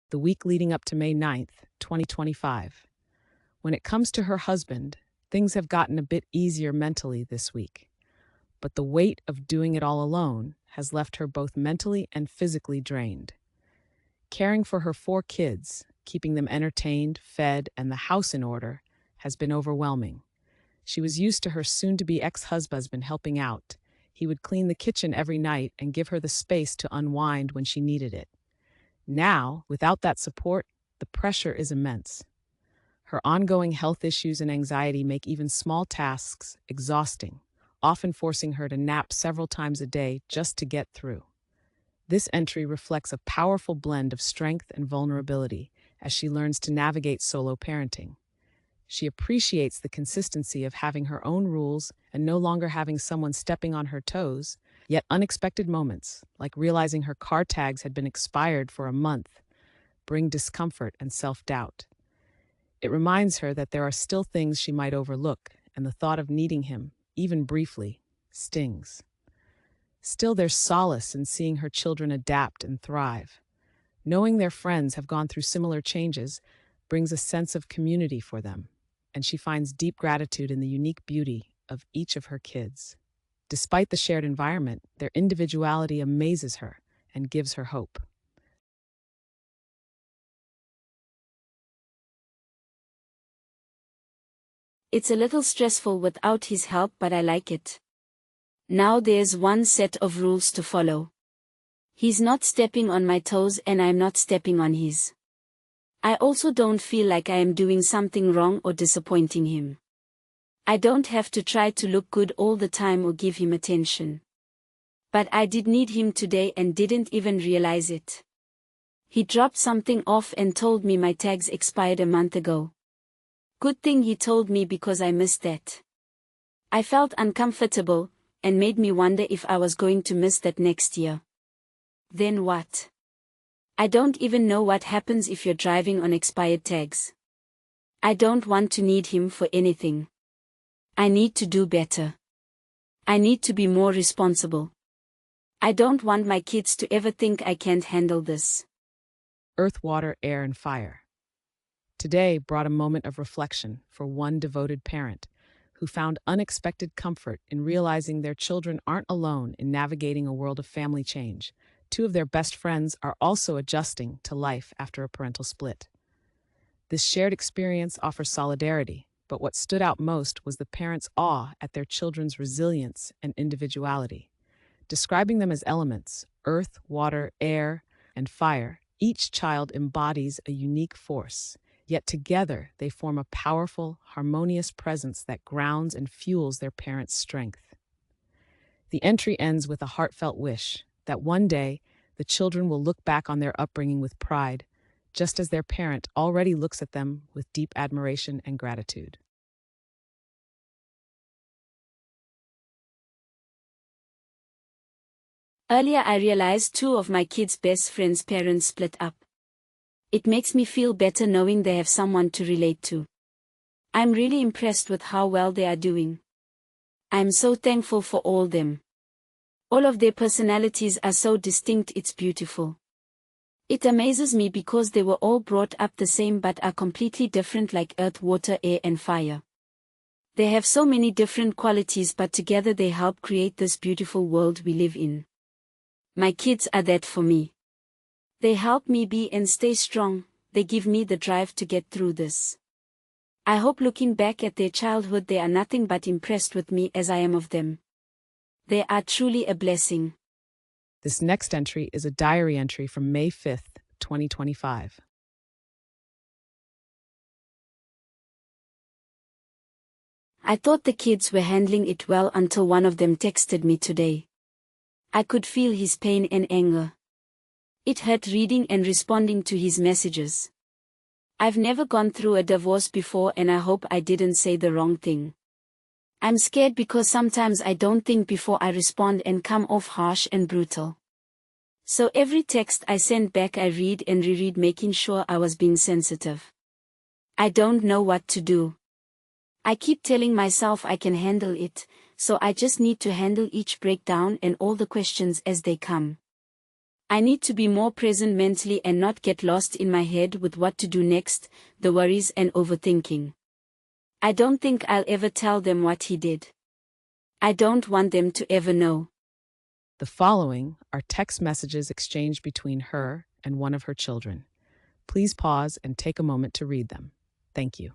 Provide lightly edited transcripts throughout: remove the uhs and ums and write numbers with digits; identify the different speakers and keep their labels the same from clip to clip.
Speaker 1: the week leading up to May 9th, 2025. When it comes to her husband, things have gotten a bit easier mentally this week. But the weight of doing it all alone has left her both mentally and physically drained. Caring for her 4 kids, keeping them entertained, fed, and the house in order has been overwhelming. She was used to her soon-to-be ex-husband helping out. He would clean the kitchen every night and give her the space to unwind when she needed it. Now, without that support, the pressure is immense. Her ongoing health issues and anxiety make even small tasks exhausting, often forcing her to nap several times a day just to get through. This entry reflects a powerful blend of strength and vulnerability as she learns to navigate solo parenting. She appreciates the consistency of having her own rules and no longer having someone stepping on her toes, yet unexpected moments, like realizing her car tags had been expired for a month, bring discomfort and self-doubt. It reminds her that there are still things she might overlook, and the thought of needing him, even briefly, stings. Still, there's solace in seeing her children adapt and thrive. Knowing their friends have gone through similar changes brings a sense of community for them, and she finds deep gratitude in the unique beauty of each of her kids. Despite the shared environment, their individuality amazes her and gives her hope.
Speaker 2: It's a little stressful without his help, but I like it. Now there's one set of rules to follow. He's not stepping on my toes and I'm not stepping on his. I also don't feel like I am doing something wrong or disappointing him. I don't have to try to look good all the time or give him attention. But I did need him today and didn't even realize it. He dropped something off and told me my tags expired a month ago. Good thing he told me because I missed that. I felt uncomfortable, and made me wonder if I was going to miss that next year. Then what? I don't even know what happens if you're driving on expired tags. I don't want to need him for anything. I need to do better. I need to be more responsible. I don't want my kids to ever think I can't handle this.
Speaker 1: Earth, water, air, and fire. Today brought a moment of reflection for one devoted parent who found unexpected comfort in realizing their children aren't alone in navigating a world of family change. 2 of their best friends are also adjusting to life after a parental split. This shared experience offers solidarity, but what stood out most was the parents' awe at their children's resilience and individuality. Describing them as elements, earth, water, air, and fire, each child embodies a unique force. Yet together they form a powerful, harmonious presence that grounds and fuels their parents' strength. The entry ends with a heartfelt wish that one day the children will look back on their upbringing with pride, just as their parent already looks at them with deep admiration and gratitude.
Speaker 2: Earlier I realized 2 of my kids' best friends' parents split up. It makes me feel better knowing they have someone to relate to. I'm really impressed with how well they are doing. I'm so thankful for all them. All of their personalities are so distinct, it's beautiful. It amazes me because they were all brought up the same but are completely different, like earth, water, air, and fire. They have so many different qualities, but together they help create this beautiful world we live in. My kids are that for me. They help me be and stay strong, they give me the drive to get through this. I hope looking back at their childhood they are nothing but impressed with me as I am of them. They are truly a blessing.
Speaker 1: This next entry is a diary entry from May 5th, 2025.
Speaker 2: I thought the kids were handling it well until one of them texted me today. I could feel his pain and anger. It hurt reading and responding to his messages. I've never gone through a divorce before and I hope I didn't say the wrong thing. I'm scared because sometimes I don't think before I respond and come off harsh and brutal. So every text I send back I read and reread, making sure I was being sensitive. I don't know what to do. I keep telling myself I can handle it, so I just need to handle each breakdown and all the questions as they come. I need to be more present mentally and not get lost in my head with what to do next, the worries and overthinking. I don't think I'll ever tell them what he did. I don't want them to ever know.
Speaker 1: The following are text messages exchanged between her and one of her children. Please pause and take a moment to read them. Thank you.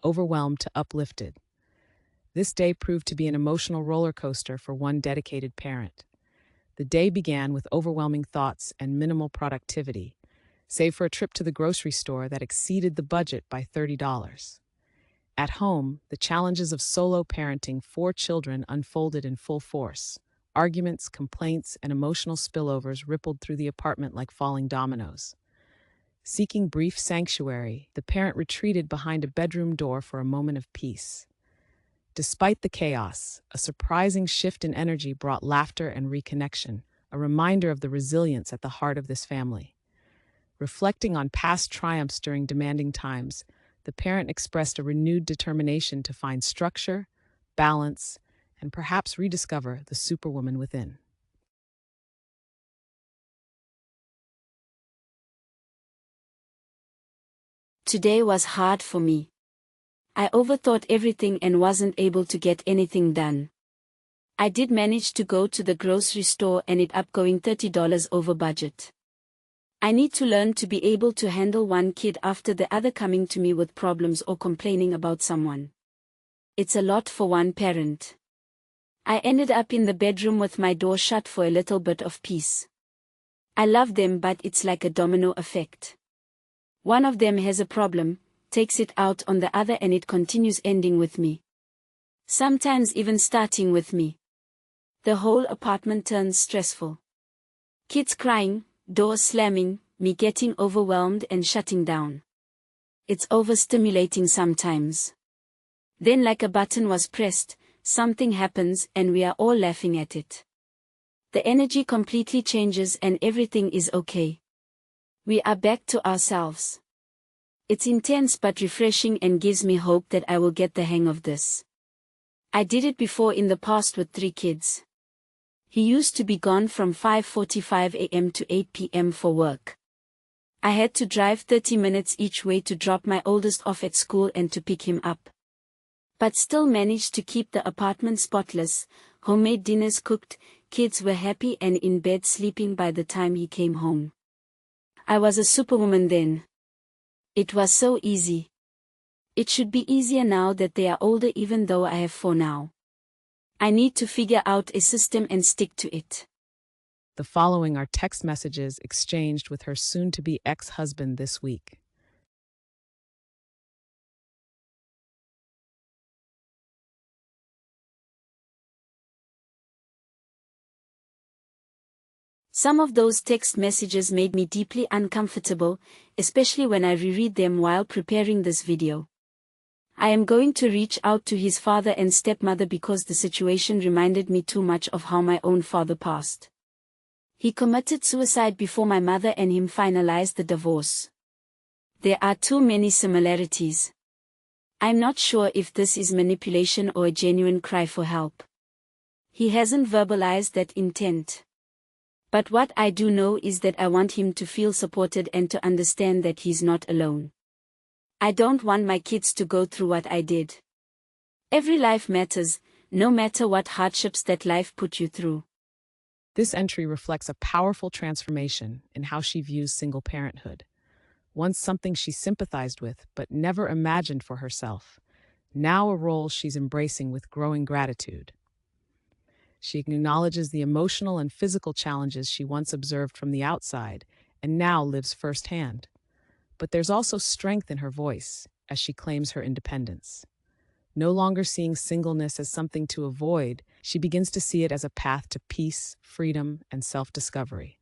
Speaker 1: Overwhelmed to uplifted. This day proved to be an emotional roller coaster for one dedicated parent. The day began with overwhelming thoughts and minimal productivity, save for a trip to the grocery store that exceeded the budget by $30. At home, the challenges of solo parenting 4 children unfolded in full force. Arguments, complaints, and emotional spillovers rippled through the apartment like falling dominoes. Seeking brief sanctuary, the parent retreated behind a bedroom door for a moment of peace. Despite the chaos, a surprising shift in energy brought laughter and reconnection, a reminder of the resilience at the heart of this family. Reflecting on past triumphs during demanding times, the parent expressed a renewed determination to find structure, balance, and perhaps rediscover the superwoman within.
Speaker 2: Today was hard for me. I overthought everything and wasn't able to get anything done. I did manage to go to the grocery store and it up going $30 over budget. I need to learn to be able to handle one kid after the other coming to me with problems or complaining about someone. It's a lot for one parent. I ended up in the bedroom with my door shut for a little bit of peace. I love them, but it's like a domino effect. One of them has a problem, takes it out on the other, and it continues ending with me. Sometimes even starting with me. The whole apartment turns stressful. Kids crying, doors slamming, me getting overwhelmed and shutting down. It's overstimulating sometimes. Then, like a button was pressed, something happens and we are all laughing at it. The energy completely changes and everything is okay. We are back to ourselves. It's intense but refreshing and gives me hope that I will get the hang of this. I did it before in the past with 3 kids. He used to be gone from 5:45 a.m. to 8 p.m. for work. I had to drive 30 minutes each way to drop my oldest off at school and to pick him up. But still managed to keep the apartment spotless, homemade dinners cooked, kids were happy and in bed sleeping by the time he came home. I was a superwoman then. It was so easy. It should be easier now that they are older, even though I have 4 now. I need to figure out a system and stick to it.
Speaker 1: The following are text messages exchanged with her soon-to-be ex-husband this week.
Speaker 2: Some of those text messages made me deeply uncomfortable, especially when I reread them while preparing this video. I am going to reach out to his father and stepmother because the situation reminded me too much of how my own father passed. He committed suicide before my mother and him finalized the divorce. There are too many similarities. I'm not sure if this is manipulation or a genuine cry for help. He hasn't verbalized that intent. But what I do know is that I want him to feel supported and to understand that he's not alone. I don't want my kids to go through what I did. Every life matters, no matter what hardships that life put you through.
Speaker 1: This entry reflects a powerful transformation in how she views single parenthood. Once something she sympathized with but never imagined for herself, now a role she's embracing with growing gratitude. She acknowledges the emotional and physical challenges she once observed from the outside and now lives firsthand. But there's also strength in her voice as she claims her independence. No longer seeing singleness as something to avoid, she begins to see it as a path to peace, freedom, and self-discovery.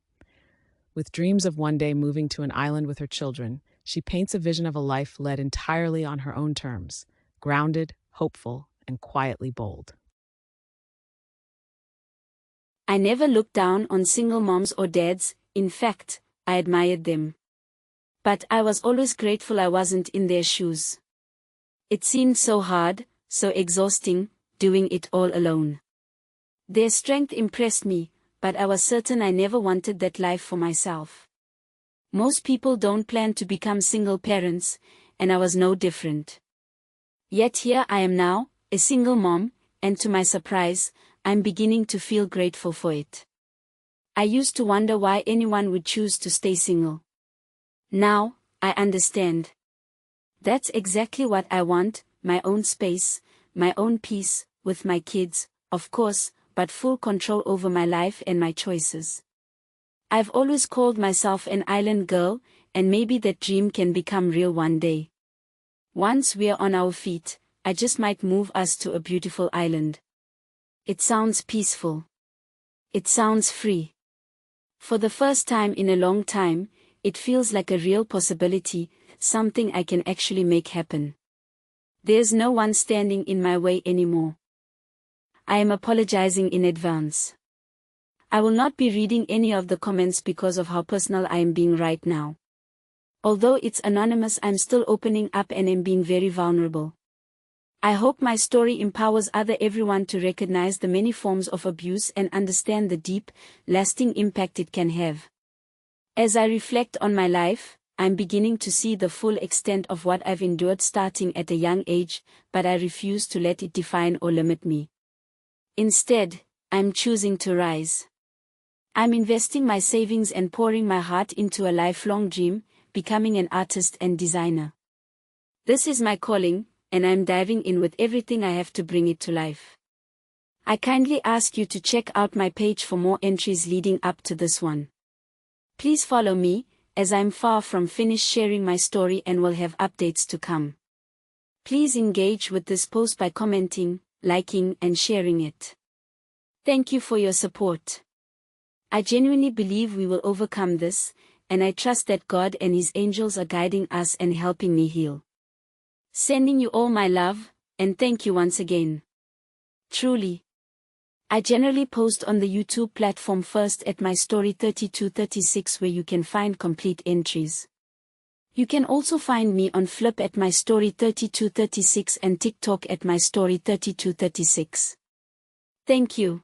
Speaker 1: With dreams of one day moving to an island with her children, she paints a vision of a life led entirely on her own terms, grounded, hopeful, and quietly bold.
Speaker 2: I never looked down on single moms or dads, in fact, I admired them. But I was always grateful I wasn't in their shoes. It seemed so hard, so exhausting, doing it all alone. Their strength impressed me, but I was certain I never wanted that life for myself. Most people don't plan to become single parents, and I was no different. Yet here I am now, a single mom, and to my surprise, I'm beginning to feel grateful for it. I used to wonder why anyone would choose to stay single. Now, I understand. That's exactly what I want, my own space, my own peace, with my kids, of course, but full control over my life and my choices. I've always called myself an island girl, and maybe that dream can become real one day. Once we're on our feet, I just might move us to a beautiful island. It sounds peaceful. It sounds free. For the first time in a long time, it feels like a real possibility, something I can actually make happen. There's no one standing in my way anymore. I am apologizing in advance. I will not be reading any of the comments because of how personal I am being right now. Although it's anonymous, I'm still opening up and am being very vulnerable. I hope my story empowers everyone to recognize the many forms of abuse and understand the deep, lasting impact it can have. As I reflect on my life, I'm beginning to see the full extent of what I've endured starting at a young age, but I refuse to let it define or limit me. Instead, I'm choosing to rise. I'm investing my savings and pouring my heart into a lifelong dream, becoming an artist and designer. This is my calling, and I'm diving in with everything I have to bring it to life. I kindly ask you to check out my page for more entries leading up to this one. Please follow me, as I'm far from finished sharing my story and will have updates to come. Please engage with this post by commenting, liking, and sharing it. Thank you for your support. I genuinely believe we will overcome this, and I trust that God and His angels are guiding us and helping me heal. Sending you all my love, and thank you once again. Truly. I generally post on the YouTube platform first at my story 3236 where you can find complete entries. You can also find me on Flip at my story 3236 and TikTok at my story 3236. Thank you.